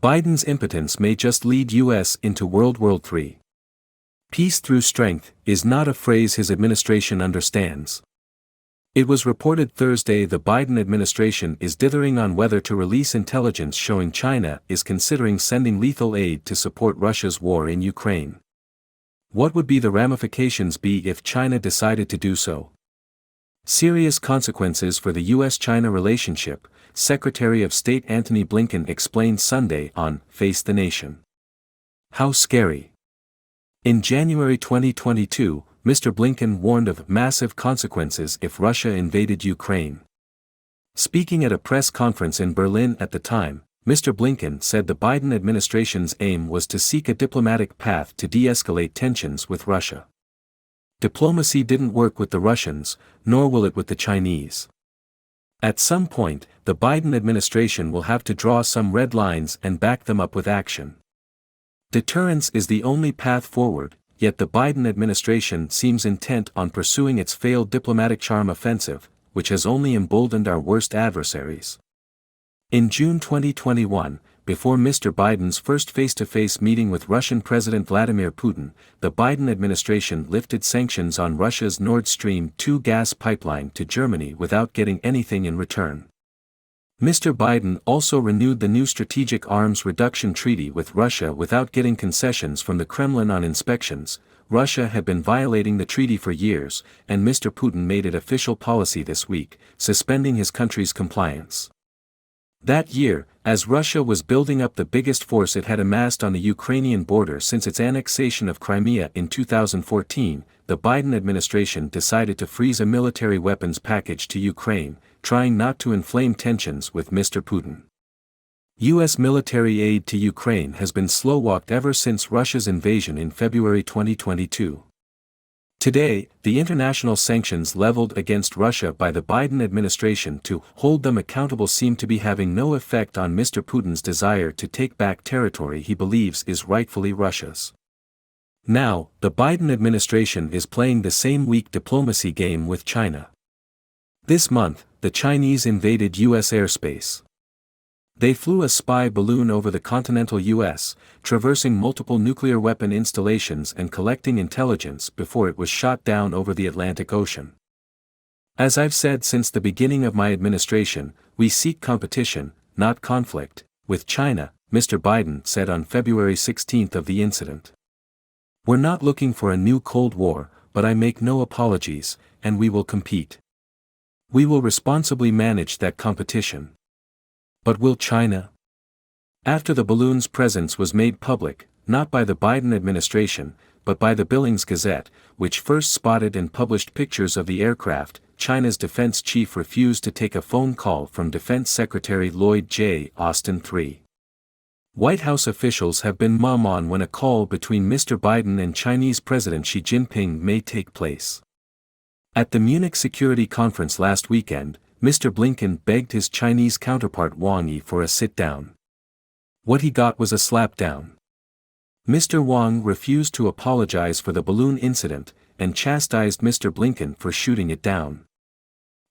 Biden's impotence may just lead U.S. into World War III. Peace through strength is not a phrase his administration understands. It was reported Thursday the Biden administration is dithering on whether to release intelligence showing China is considering sending lethal aid to support Russia's war in Ukraine. What would the ramifications be if China decided to do so? Serious consequences for the U.S. China relationship, Secretary of State Antony Blinken explained Sunday on Face the Nation. How scary. In January 2022, Mr. Blinken warned of massive consequences if Russia invaded Ukraine. Speaking at a press conference in Berlin at the time, Mr. Blinken said the Biden administration's aim was to seek a diplomatic path to de-escalate tensions with Russia. Diplomacy didn't work with the Russians, nor will it with the Chinese. At some point, the Biden administration will have to draw some red lines and back them up with action. Deterrence is the only path forward, yet the Biden administration seems intent on pursuing its failed diplomatic charm offensive, which has only emboldened our worst adversaries. In June 2021, before Mr. Biden's first face-to-face meeting with Russian President Vladimir Putin, the Biden administration lifted sanctions on Russia's Nord Stream 2 gas pipeline to Germany without getting anything in return. Mr. Biden also renewed the new Strategic Arms Reduction Treaty with Russia without getting concessions from the Kremlin on inspections. Russia had been violating the treaty for years, and Mr. Putin made it official policy this week, suspending his country's compliance. That year, as Russia was building up the biggest force it had amassed on the Ukrainian border since its annexation of Crimea in 2014, the Biden administration decided to freeze a military weapons package to Ukraine, trying not to inflame tensions with Mr. Putin. U.S. military aid to Ukraine has been slow-walked ever since Russia's invasion in February 2022. Today, the international sanctions leveled against Russia by the Biden administration to hold them accountable seem to be having no effect on Mr. Putin's desire to take back territory he believes is rightfully Russia's. Now, the Biden administration is playing the same weak diplomacy game with China. This month, the Chinese invaded U.S. airspace. They flew a spy balloon over the continental U.S., traversing multiple nuclear weapon installations and collecting intelligence before it was shot down over the Atlantic Ocean. As I've said since the beginning of my administration, we seek competition, not conflict, with China, Mr. Biden said on February 16 of the incident. We're not looking for a new Cold War, but I make no apologies, and we will compete. We will responsibly manage that competition. But will China? After the balloon's presence was made public, not by the Biden administration, but by the Billings Gazette, which first spotted and published pictures of the aircraft, China's defense chief refused to take a phone call from Defense Secretary Lloyd J. Austin III. White House officials have been mum on when a call between Mr. Biden and Chinese President Xi Jinping may take place. At the Munich Security Conference last weekend, Mr. Blinken begged his Chinese counterpart Wang Yi for a sit-down. What he got was a slap-down. Mr. Wang refused to apologize for the balloon incident, and chastised Mr. Blinken for shooting it down.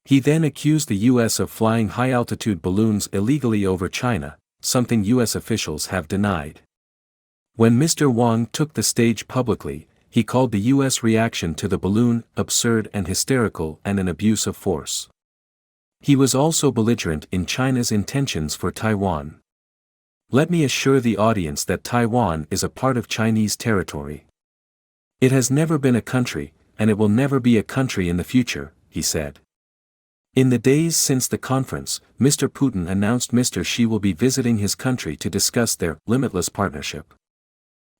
He then accused the U.S. of flying high-altitude balloons illegally over China, something U.S. officials have denied. When Mr. Wang took the stage publicly, he called the U.S. reaction to the balloon absurd and hysterical and an abuse of force. He was also belligerent in China's intentions for Taiwan. Let me assure the audience that Taiwan is a part of Chinese territory. It has never been a country, and it will never be a country in the future, he said. In the days since the conference, Mr. Putin announced Mr. Xi will be visiting his country to discuss their limitless partnership.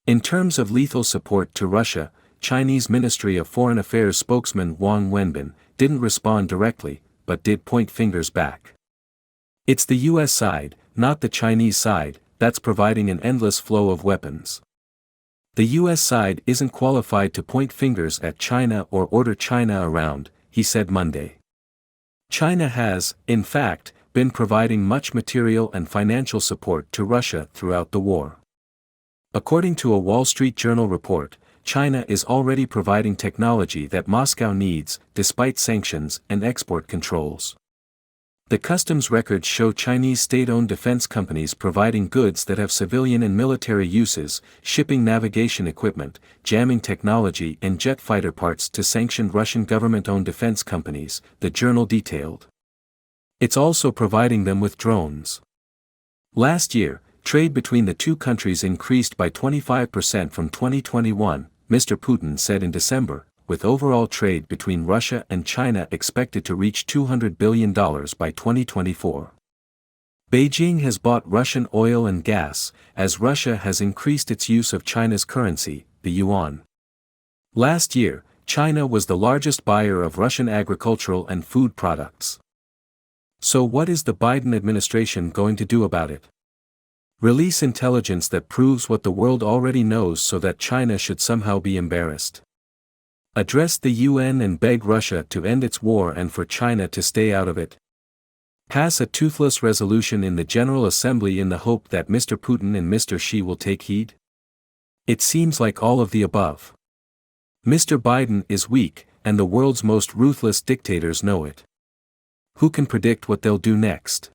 In terms of lethal support to Russia, Chinese Ministry of Foreign Affairs spokesman Wang Wenbin didn't respond directly, but did point fingers back. It's the U.S. side, not the Chinese side, that's providing an endless flow of weapons. The U.S. side isn't qualified to point fingers at China or order China around, he said Monday. China has, in fact, been providing much material and financial support to Russia throughout the war. According to a Wall Street Journal report, China is already providing technology that Moscow needs, despite sanctions and export controls. The customs records show Chinese state-owned defense companies providing goods that have civilian and military uses, shipping navigation equipment, jamming technology and jet fighter parts to sanctioned Russian government-owned defense companies, the journal detailed. It's also providing them with drones. Last year, trade between the two countries increased by 25% from 2021, Mr. Putin said in December, with overall trade between Russia and China expected to reach $200 billion by 2024. Beijing has bought Russian oil and gas, as Russia has increased its use of China's currency, the yuan. Last year, China was the largest buyer of Russian agricultural and food products. So what is the Biden administration going to do about it? Release intelligence that proves what the world already knows so that China should somehow be embarrassed. Address the UN and beg Russia to end its war and for China to stay out of it. Pass a toothless resolution in the General Assembly in the hope that Mr. Putin and Mr. Xi will take heed? It seems like all of the above. Mr. Biden is weak, and the world's most ruthless dictators know it. Who can predict what they'll do next?